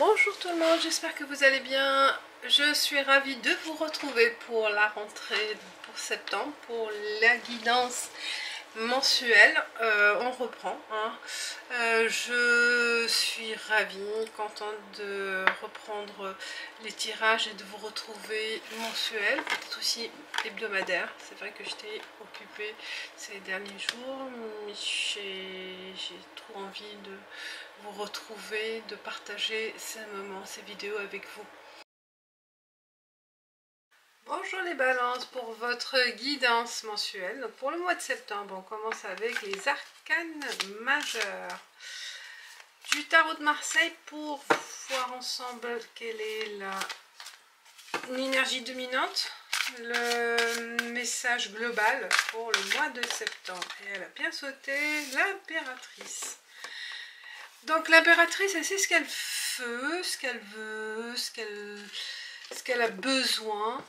Bonjour tout le monde, j'espère que vous allez bien. Je suis ravie de vous retrouver pour la rentrée pour septembre, pour la guidance mensuelle. On reprend. Je suis ravie, contente de reprendre les tirages et de vous retrouver mensuel, peut-être aussi hebdomadaire. C'est vrai que j'étais occupée ces derniers jours, mais j'ai trop envie de vous retrouver, de partager ces moments, ces vidéos avec vous. Bonjour les balances, pour votre guidance mensuelle. Donc pour le mois de septembre, on commence avec les arcanes majeurs du tarot de Marseille pour voir ensemble quelle est l'énergie dominante, le message global pour le mois de septembre. Et elle a bien sauté l'impératrice. Donc l'impératrice, elle sait ce qu'elle veut, ce qu'elle veut, ce qu'elle a besoin.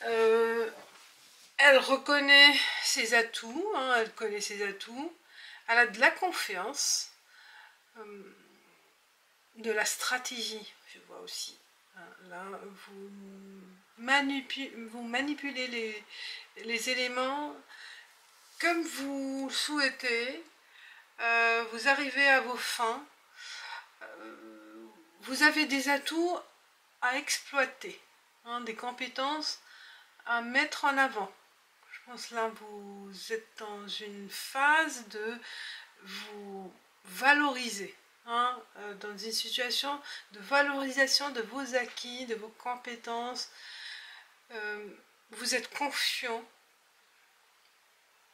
Elle reconnaît ses atouts, elle connaît ses atouts. Elle a de la confiance, de la stratégie, je vois aussi. Là, vous manipulez les éléments comme vous souhaitez. Vous arrivez à vos fins. Vous avez des atouts à exploiter, des compétences à mettre en avant. Je pense là vous êtes dans une phase de vous valoriser, dans une situation de valorisation de vos acquis, de vos compétences. Vous êtes confiant,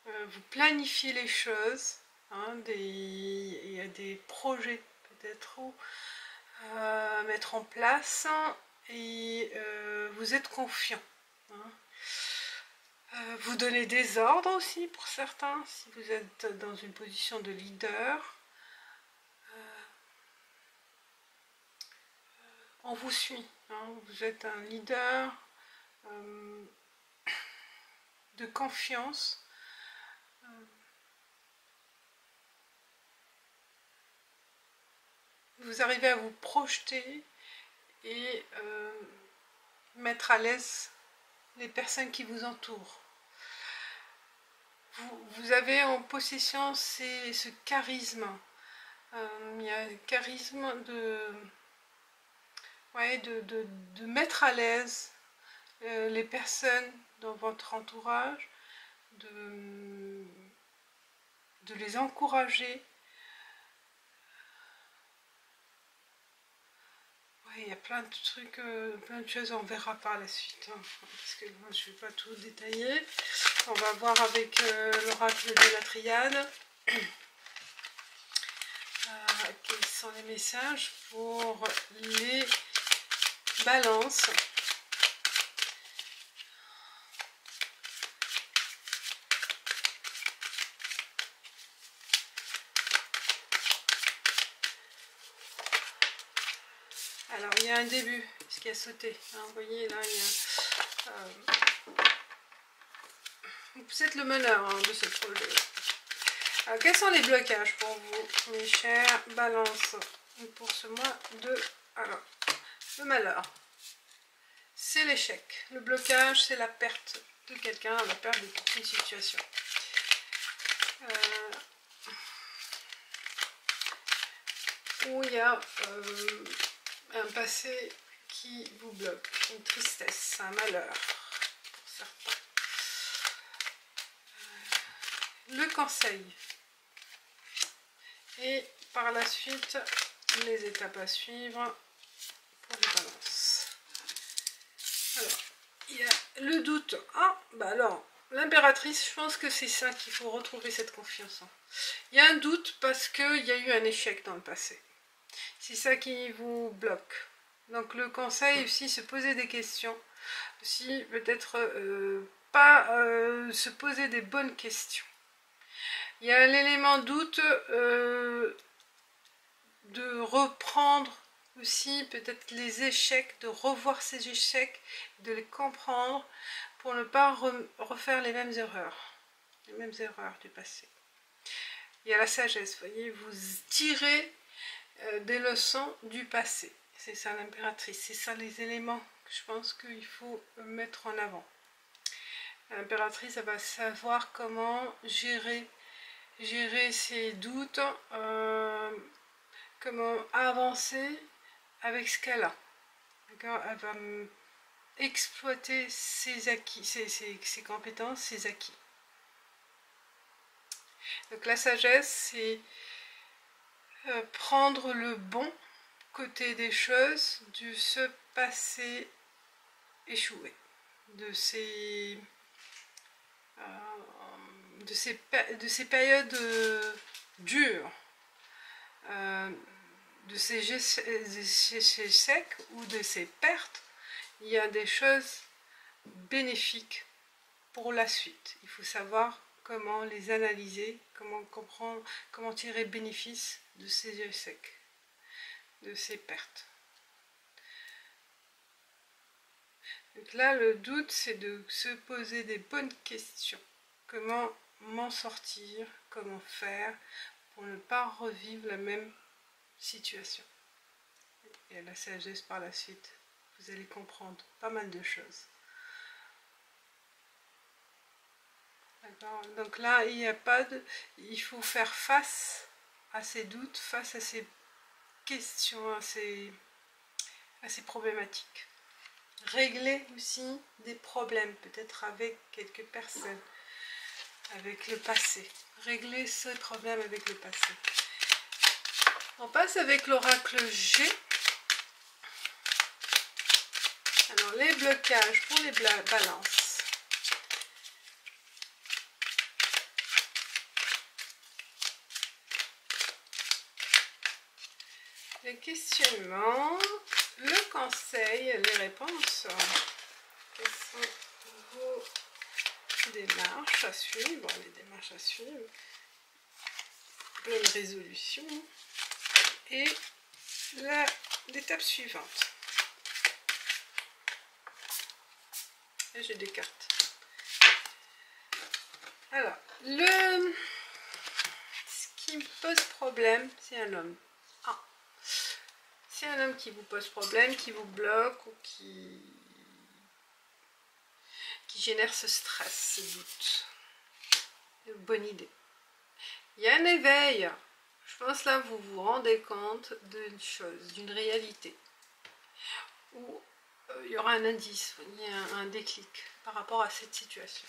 vous planifiez les choses, il y a des projets peut-être à mettre en place et vous êtes confiant. Vous donnez des ordres aussi pour certains, si vous êtes dans une position de leader. On vous suit, vous êtes un leader de confiance. Vous arrivez à vous projeter et mettre à l'aise les personnes qui vous entourent. Vous avez en possession ce charisme. Il y a un charisme de mettre à l'aise les personnes dans votre entourage, de les encourager. Il y a plein de trucs, plein de choses, on verra par la suite, parce que moi je ne vais pas tout détailler. On va voir avec l'oracle de la triade quels sont les messages pour les balances. Alors il y a un début, ce qui a sauté, vous voyez là il y a vous êtes le meneur de ce projet. Alors, quels sont les blocages pour vous, mes chers balances, pour ce mois de... Alors, le malheur, c'est l'échec. Le blocage, c'est la perte de quelqu'un, la perte d'une situation. Où il y a un passé qui vous bloque, une tristesse, un malheur pour certains. Le conseil. Et par la suite, les étapes à suivre pour les balances. Alors, il y a le doute. Alors, l'impératrice, je pense que c'est ça qu'il faut retrouver cette confiance. Il y a un doute parce qu'il y a eu un échec dans le passé. C'est ça qui vous bloque. Donc le conseil aussi, se poser des questions. Aussi, peut-être pas se poser des bonnes questions. Il y a l'élément doute de reprendre aussi peut-être les échecs, de revoir ces échecs, de les comprendre pour ne pas refaire les mêmes erreurs du passé. Il y a la sagesse, vous voyez, vous tirez des leçons du passé. C'est ça l'impératrice, c'est ça les éléments que je pense qu'il faut mettre en avant. L'impératrice, elle va savoir comment gérer ses doutes, comment avancer avec ce qu'elle a. Elle va exploiter ses acquis, ses compétences, ses acquis. Donc la sagesse, c'est prendre le bon côté des choses, de ce passé échoué, de ces périodes dures, de ces échecs ou de ces pertes. Il y a des choses bénéfiques pour la suite. Il faut savoir comment les analyser, comment comprendre, comment tirer bénéfice de ces échecs, de ces pertes. Donc là, le doute, c'est de se poser des bonnes questions. Comment m'en sortir, comment faire pour ne pas revivre la même situation. Et la sagesse par la suite, vous allez comprendre pas mal de choses. D'accord. Donc là, il faut faire face à ces doutes, face à ces questions, à ces problématiques. Régler aussi des problèmes, peut-être avec quelques personnes, avec le passé. Régler ce problème avec le passé. On passe avec l'oracle G. Alors, les blocages pour les balances. Les questionnements, le conseil, les réponses. Quelles sont vos démarches à suivre? Les démarches à suivre. Bonne résolution. Et l'étape suivante. Et j'ai des cartes. Alors, ce qui me pose problème, c'est un homme. C'est un homme qui vous pose problème, qui vous bloque ou qui génère ce stress, ce doute. Une bonne idée. Il y a un éveil. Je pense là, vous vous rendez compte d'une chose, d'une réalité. Où il y aura un indice, il y a un déclic par rapport à cette situation.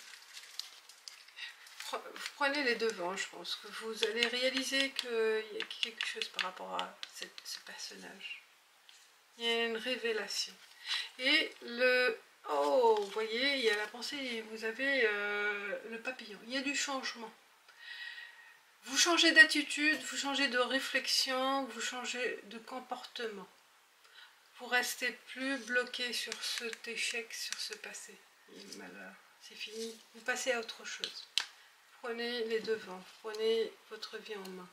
Vous prenez les devants, je pense que vous allez réaliser qu'il y a quelque chose par rapport à ce personnage. Il y a une révélation. Et vous voyez, il y a la pensée, vous avez le papillon. Il y a du changement. Vous changez d'attitude, vous changez de réflexion, vous changez de comportement. Vous restez plus bloqué sur cet échec, sur ce passé. Malheur, c'est fini. Vous passez à autre chose. Prenez les devants, prenez votre vie en main.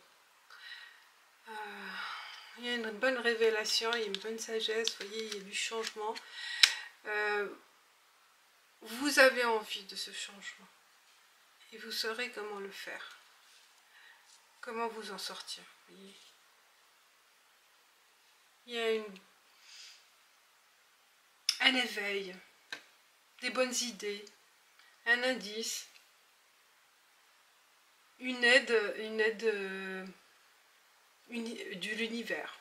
Il y a une bonne révélation, il y a une bonne sagesse, vous voyez, il y a du changement. Vous avez envie de ce changement. Et vous saurez comment le faire. Comment vous en sortir. Vous voyez. Il y a un éveil, des bonnes idées, un indice, une aide de l'univers.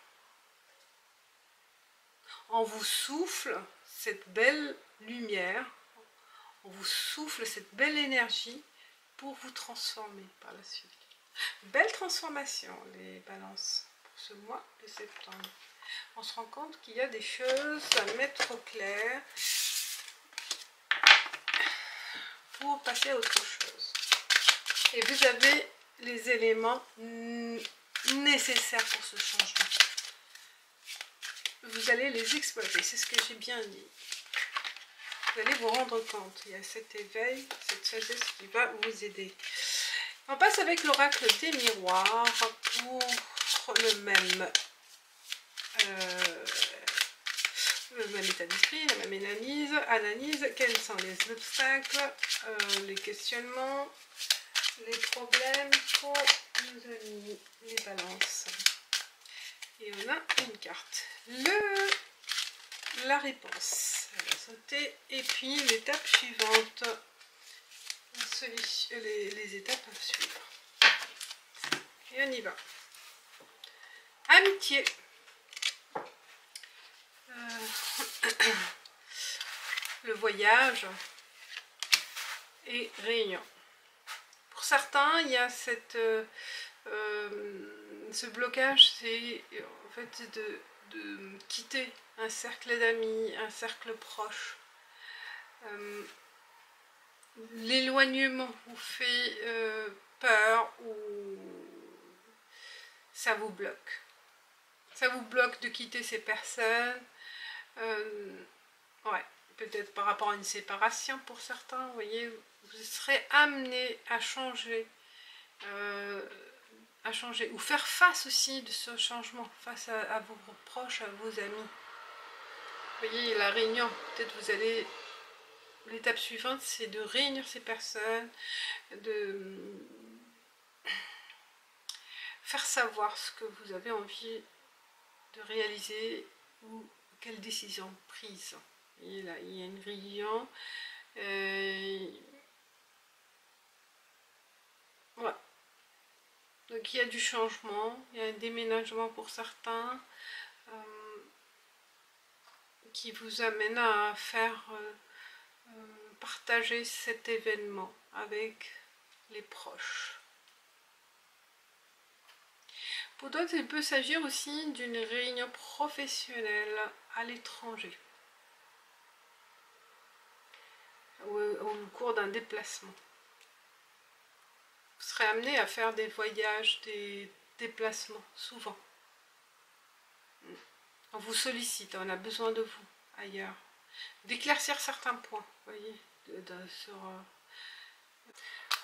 On vous souffle cette belle lumière, on vous souffle cette belle énergie pour vous transformer par la suite. Belle transformation, les balances, pour ce mois de septembre. On se rend compte qu'il y a des choses à mettre au clair pour passer à autre chose. Et vous avez les éléments nécessaires pour ce changement. Vous allez les exploiter, c'est ce que j'ai bien dit. Vous allez vous rendre compte, il y a cet éveil, cette sagesse qui va vous aider. On passe avec l'oracle des miroirs pour le même état d'esprit, la même analyse. Quels sont les obstacles, les questionnements, les problèmes pour nos amis, les balances. Et on a une carte, la réponse. Elle va sauter. Et puis l'étape suivante. Les étapes à suivre. Et on y va. Amitié. Le voyage et réunion. Pour certains, il y a ce blocage, c'est en fait de quitter un cercle d'amis, un cercle proche. L'éloignement vous fait peur ou ça vous bloque. Ça vous bloque de quitter ces personnes. Ouais, peut-être par rapport à une séparation pour certains, vous voyez, vous serez amené à changer ou faire face aussi de ce changement, face à vos proches, à vos amis. Vous voyez, la réunion, peut-être vous allez... L'étape suivante, c'est de réunir ces personnes, de faire savoir ce que vous avez envie de réaliser ou quelle décision prise. Et là, il y a une réunion. Voilà. Donc il y a du changement, il y a un déménagement pour certains qui vous amène à faire partager cet événement avec les proches. Pour d'autres, il peut s'agir aussi d'une réunion professionnelle à l'étranger ou au cours d'un déplacement. Vous serez amené à faire des voyages, des déplacements, souvent. On vous sollicite, on a besoin de vous ailleurs. D'éclaircir certains points, vous voyez,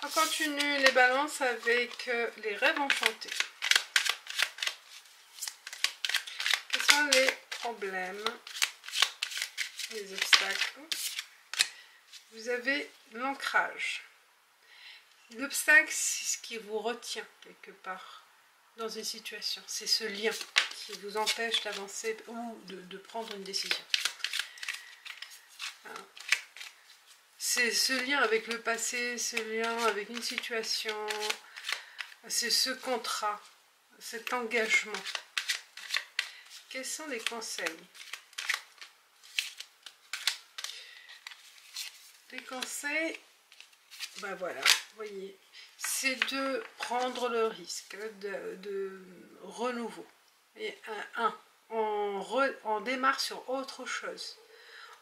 On continue les balances avec les rêves enchantés. Quels sont les problèmes, les obstacles? Vous avez l'ancrage. L'obstacle, c'est ce qui vous retient quelque part dans une situation. C'est ce lien qui vous empêche d'avancer ou de prendre une décision. C'est ce lien avec le passé, ce lien avec une situation, c'est ce contrat, cet engagement. Quels sont les conseils? Les conseils, ben voilà, vous voyez, c'est de prendre le risque de renouveau. Et on démarre sur autre chose.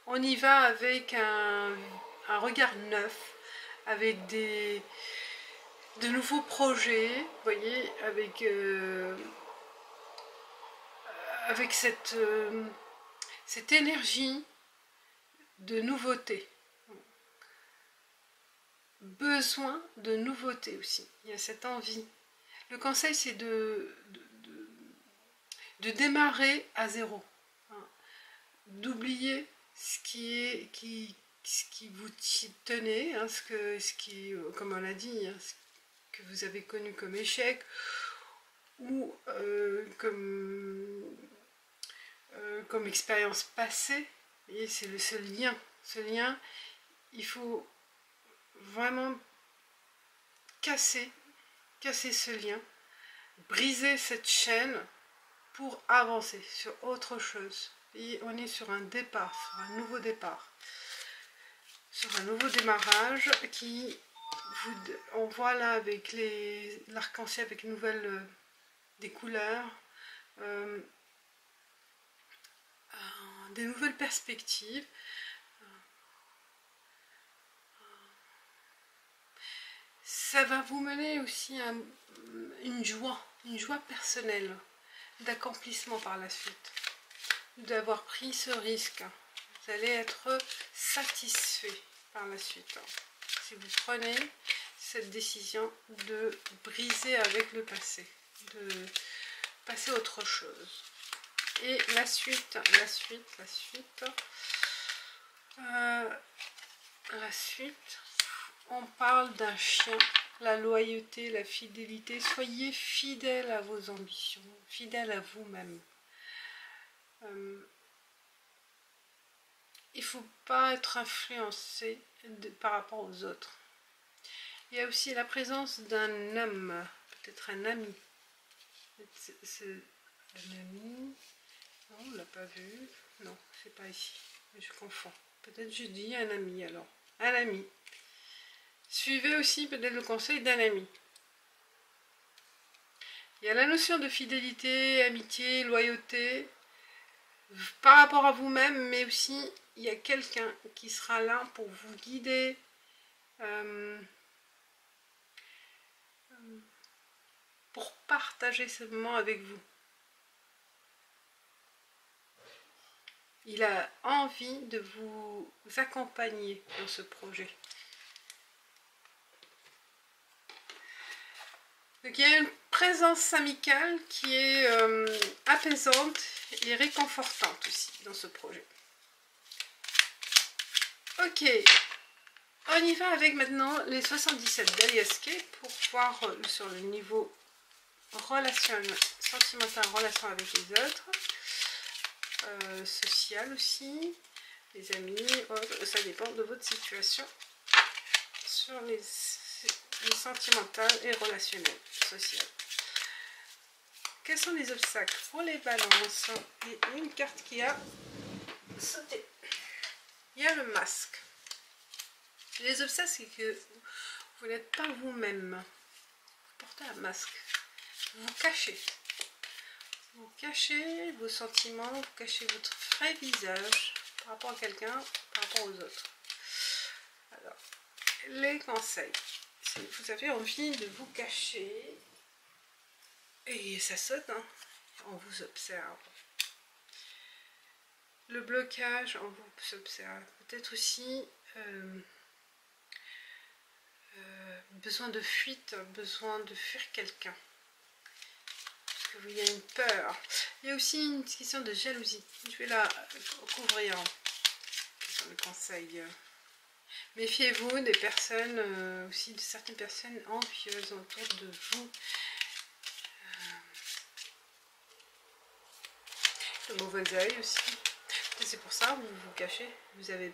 On y va avec un regard neuf, avec de nouveaux projets, vous voyez, avec cette énergie de nouveauté. Besoin de nouveauté aussi. Il y a cette envie. Le conseil, c'est de démarrer à zéro. D'oublier ce qui vous tenait, hein, comme on l'a dit, hein, ce que vous avez connu comme échec ou comme expérience passée. Et c'est ce lien. Ce lien, il faut vraiment casser ce lien, briser cette chaîne pour avancer sur autre chose. Et on est sur un départ, sur un nouveau départ, sur un nouveau démarrage qui on voit là avec l'arc-en-ciel avec des couleurs, des nouvelles perspectives. Ça va vous mener aussi à une joie personnelle, d'accomplissement par la suite, d'avoir pris ce risque. Vous allez être satisfait par la suite. Si vous prenez cette décision de briser avec le passé, de passer à autre chose. Et la suite, on parle d'un chien, la loyauté, la fidélité. Soyez fidèle à vos ambitions, fidèle à vous-même. il ne faut pas être influencé par rapport aux autres. Il y a aussi la présence d'un homme, peut-être un ami. C'est un ami. Non, on ne l'a pas vu. Non, c'est pas ici. Mais je confonds. Peut-être je dis un ami alors. Un ami. Suivez aussi peut-être le conseil d'un ami. Il y a la notion de fidélité, amitié, loyauté par rapport à vous-même, mais aussi il y a quelqu'un qui sera là pour vous guider, pour partager ce moment avec vous. Il a envie de vous accompagner dans ce projet. Donc, il y a une présence amicale qui est apaisante et réconfortante aussi dans ce projet. Ok, on y va avec maintenant les 77 d'Aliascape pour voir sur le niveau relationnel, sentimental, relation avec les autres, social aussi, les amis, ça dépend de votre situation sur les sentimentales et relationnelles, sociales. Quels sont les obstacles pour les balances? Et une carte qui a sauté. Il y a le masque. Les obstacles, c'est que vous n'êtes pas vous-même. Vous portez un masque. Vous vous cachez. Vous cachez vos sentiments, vous cachez votre vrai visage par rapport à quelqu'un, par rapport aux autres. Alors, les conseils. Si vous avez envie de vous cacher, et ça saute, hein, on vous observe. Le blocage, on vous observe. Peut-être aussi besoin de fuite, besoin de fuir quelqu'un. Parce qu'il y a une peur. Il y a aussi une question de jalousie. Je vais la couvrir dans le conseil. Méfiez-vous des personnes, aussi de certaines personnes envieuses autour de vous. Le mauvais œil aussi. C'est pour ça que vous vous cachez. Vous avez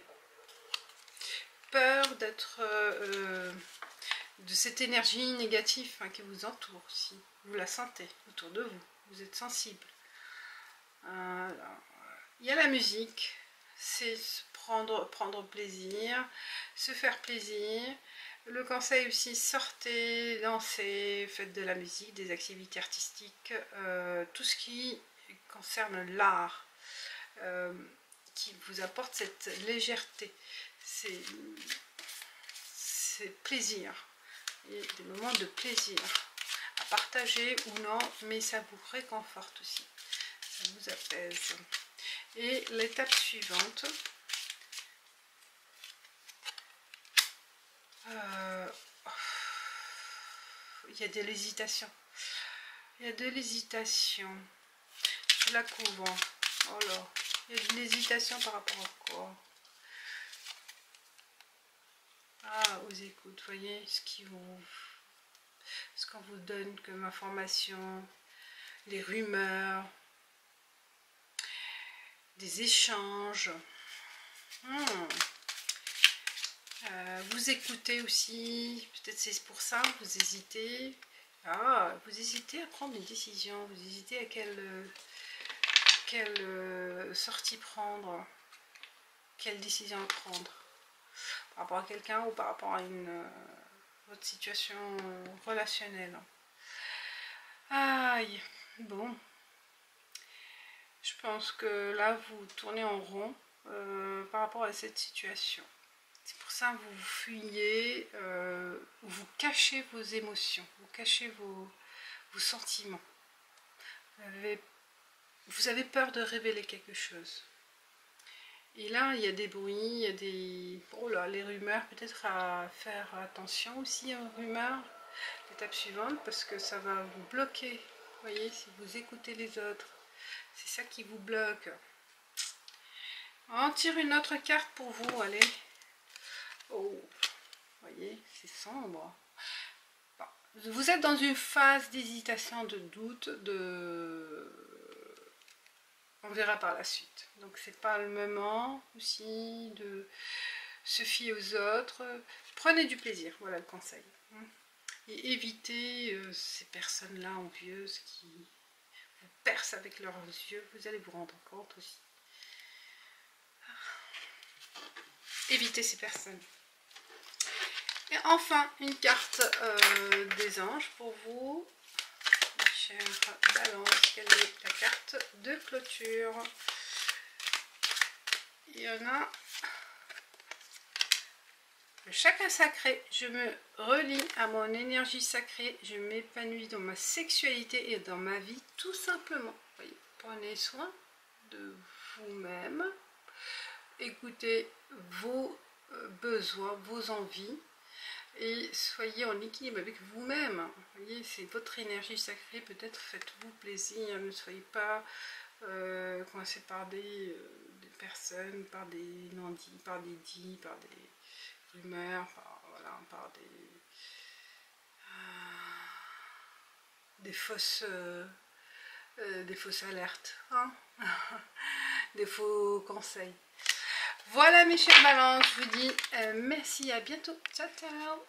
peur d'être de cette énergie négative, hein, qui vous entoure aussi. Vous la sentez autour de vous. Vous êtes sensible. Alors, il y a la musique. C'est prendre plaisir, se faire plaisir. Le conseil aussi, sortez, dansez, faites de la musique, des activités artistiques, tout ce qui concerne l'art, qui vous apporte cette légèreté, c'est plaisir, et des moments de plaisir à partager ou non, mais ça vous réconforte aussi, ça vous apaise. Et l'étape suivante, il y a de l'hésitation. Il y a de l'hésitation. Je la couvre. Oh là. Il y a de l'hésitation par rapport à quoi? Ah, aux écoutes. Vous voyez ce qu'on vous donne comme information, les rumeurs, des échanges. Vous écoutez aussi, peut-être c'est pour ça, vous hésitez. Ah, vous hésitez à prendre une décision, vous hésitez à quelle sortie prendre, quelle décision prendre, par rapport à quelqu'un ou par rapport à votre situation relationnelle. Aïe, bon. Je pense que là, vous tournez en rond par rapport à cette situation. C'est pour ça que vous fuyez, vous cachez vos émotions, vous cachez vos sentiments. Vous avez peur de révéler quelque chose. Et là, il y a des bruits, il y a des... Oh là, les rumeurs, peut-être à faire attention aussi aux rumeurs. L'étape suivante, parce que ça va vous bloquer. Vous voyez, si vous écoutez les autres, c'est ça qui vous bloque. On tire une autre carte pour vous, allez. Oh, vous voyez, c'est sombre. Bon. Vous êtes dans une phase d'hésitation, de doute, On verra par la suite. Donc c'est pas le moment aussi de se fier aux autres. Prenez du plaisir, voilà le conseil. Et évitez ces personnes-là envieuses qui vous percent avec leurs yeux. Vous allez vous rendre compte aussi. Évitez ces personnes. Et enfin, une carte des anges pour vous. Chère Balance, quelle est la carte de clôture? Il y en a le chakra sacré. Je me relie à mon énergie sacrée, je m'épanouis dans ma sexualité et dans ma vie tout simplement. Voyez, prenez soin de vous-même, écoutez vos besoins, vos envies. Et soyez en équilibre avec vous-même. Vous voyez, c'est votre énergie sacrée. Peut-être faites-vous plaisir. Ne soyez pas coincés par des personnes, par des non-dits, par des dits, par des rumeurs, par des fausses alertes, hein. Des faux conseils. Voilà mes chers balances, je vous dis merci, à bientôt. Ciao, ciao.